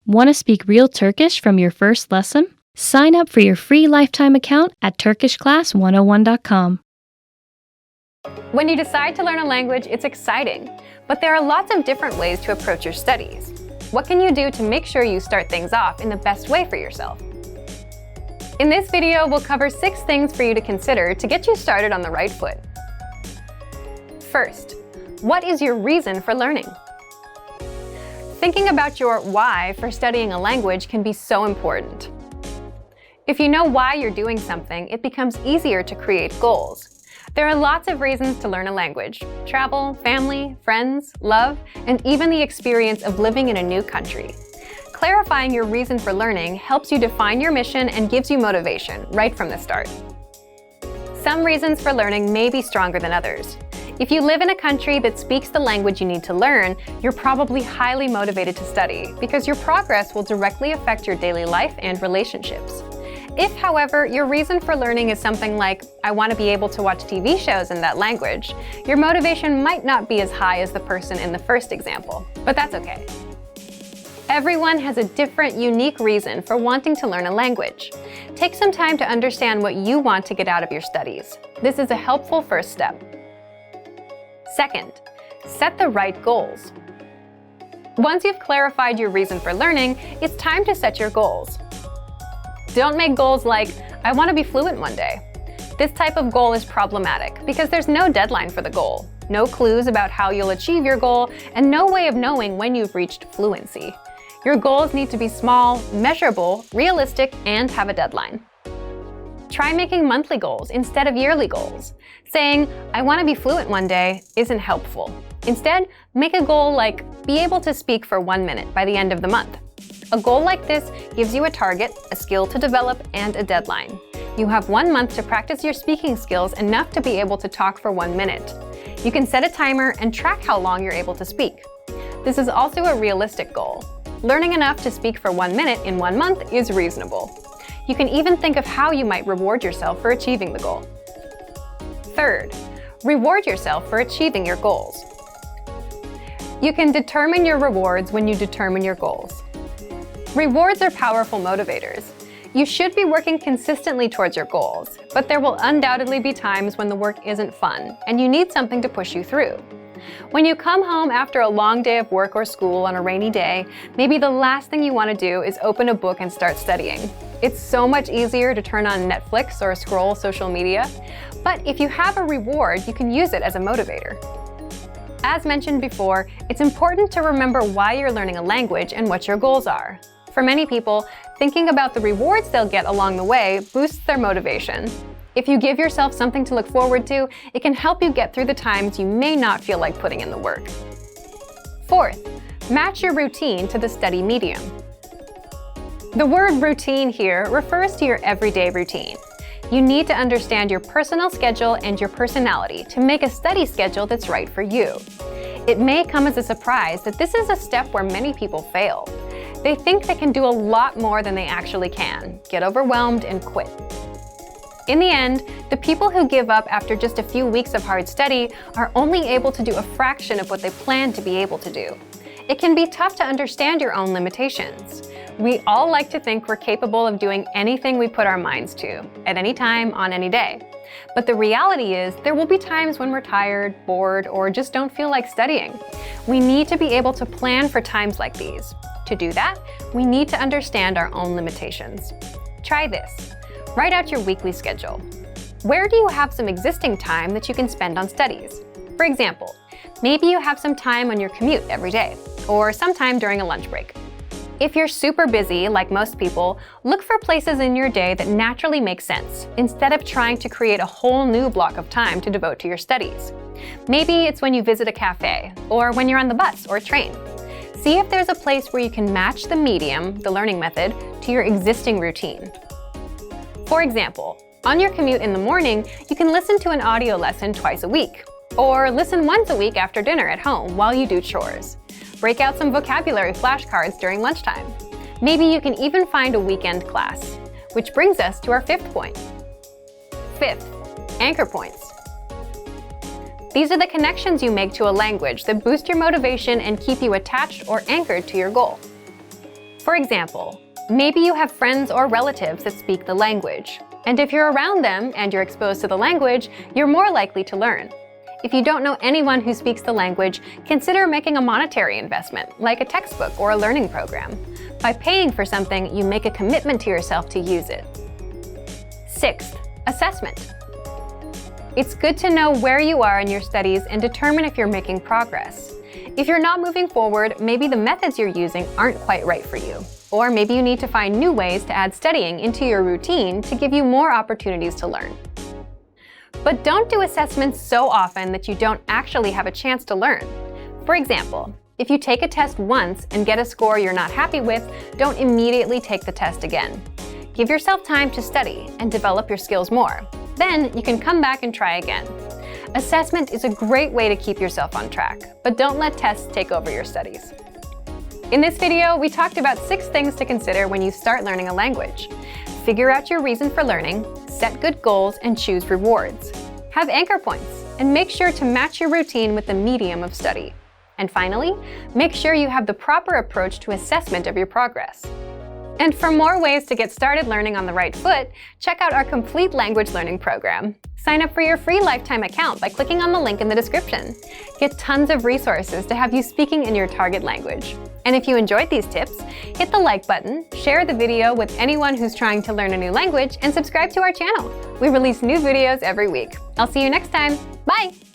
Want to speak real Turkish from your first lesson? Sign up for your free lifetime account at turkishclass101.com. When you decide to learn a language, it's exciting, but there are lots of different ways to approach your studies. What can you do to make sure you start things off in the best way for yourself? In this video, we'll cover 6 things for you to consider to get you started on the right foot. First, what is your reason for learning? Thinking about your why for studying a language can be so important. If you know why you're doing something, it becomes easier to create goals. There are lots of reasons to learn a language: travel, family, friends, love, and even the experience of living in a new country. Clarifying your reason for learning helps you define your mission and gives you motivation right from the start. Some reasons for learning may be stronger than others. If you live in a country that speaks the language you need to learn, you're probably highly motivated to study because your progress will directly affect your daily life and relationships. If, however, your reason for learning is something like, I want to be able to watch TV shows in that language, your motivation might not be as high as the person in the first example, but that's okay. Everyone has a different, unique reason for wanting to learn a language. Take some time to understand what you want to get out of your studies. This is a helpful first step. Second, set the right goals. Once you've clarified your reason for learning, it's time to set your goals. Don't make goals like, I want to be fluent one day. This type of goal is problematic because there's no deadline for the goal, no clues about how you'll achieve your goal, and no way of knowing when you've reached fluency. Your goals need to be small, measurable, realistic, and have a deadline. Try making monthly goals instead of yearly goals. Saying, I want to be fluent one day isn't helpful. Instead, make a goal like, be able to speak for 1 minute by the end of the month. A goal like this gives you a target, a skill to develop, and a deadline. You have 1 month to practice your speaking skills enough to be able to talk for 1 minute. You can set a timer and track how long you're able to speak. This is also a realistic goal. Learning enough to speak for 1 minute in 1 month is reasonable. You can even think of how you might reward yourself for achieving the goal. Third, reward yourself for achieving your goals. You can determine your rewards when you determine your goals. Rewards are powerful motivators. You should be working consistently towards your goals, but there will undoubtedly be times when the work isn't fun and you need something to push you through. When you come home after a long day of work or school on a rainy day, maybe the last thing you want to do is open a book and start studying. It's so much easier to turn on Netflix or scroll social media, but if you have a reward, you can use it as a motivator. As mentioned before, it's important to remember why you're learning a language and what your goals are. For many people, thinking about the rewards they'll get along the way boosts their motivation. If you give yourself something to look forward to, it can help you get through the times you may not feel like putting in the work. Fourth, match your routine to the study medium. The word routine here refers to your everyday routine. You need to understand your personal schedule and your personality to make a study schedule that's right for you. It may come as a surprise that this is a step where many people fail. They think they can do a lot more than they actually can, get overwhelmed, and quit. In the end, the people who give up after just a few weeks of hard study are only able to do a fraction of what they planned to be able to do. It can be tough to understand your own limitations. We all like to think we're capable of doing anything we put our minds to, at any time, on any day. But the reality is, there will be times when we're tired, bored, or just don't feel like studying. We need to be able to plan for times like these. To do that, we need to understand our own limitations. Try this. Write out your weekly schedule. Where do you have some existing time that you can spend on studies? For example, maybe you have some time on your commute every day, or sometime during a lunch break. If you're super busy, like most people, look for places in your day that naturally make sense, instead of trying to create a whole new block of time to devote to your studies. Maybe it's when you visit a cafe, or when you're on the bus or train. See if there's a place where you can match the medium, the learning method, to your existing routine. For example, on your commute in the morning, you can listen to an audio lesson twice a week, or listen once a week after dinner at home while you do chores. Break out some vocabulary flashcards during lunchtime. Maybe you can even find a weekend class. Which brings us to our 5th point. 5th, anchor points. These are the connections you make to a language that boost your motivation and keep you attached or anchored to your goal. For example, maybe you have friends or relatives that speak the language. And if you're around them and you're exposed to the language, you're more likely to learn. If you don't know anyone who speaks the language, consider making a monetary investment, like a textbook or a learning program. By paying for something, you make a commitment to yourself to use it. Sixth, assessment. It's good to know where you are in your studies and determine if you're making progress. If you're not moving forward, maybe the methods you're using aren't quite right for you. Or maybe you need to find new ways to add studying into your routine to give you more opportunities to learn. But don't do assessments so often that you don't actually have a chance to learn. For example, if you take a test once and get a score you're not happy with, don't immediately take the test again. Give yourself time to study and develop your skills more. Then you can come back and try again. Assessment is a great way to keep yourself on track, but don't let tests take over your studies. In this video, we talked about 6 things to consider when you start learning a language. Figure out your reason for learning, set good goals, and choose rewards. Have anchor points, and make sure to match your routine with the medium of study. And finally, make sure you have the proper approach to assessment of your progress. And for more ways to get started learning on the right foot, check out our complete language learning program. Sign up for your free lifetime account by clicking on the link in the description. Get tons of resources to have you speaking in your target language. And if you enjoyed these tips, hit the like button, share the video with anyone who's trying to learn a new language, and subscribe to our channel. We release new videos every week. I'll see you next time. Bye!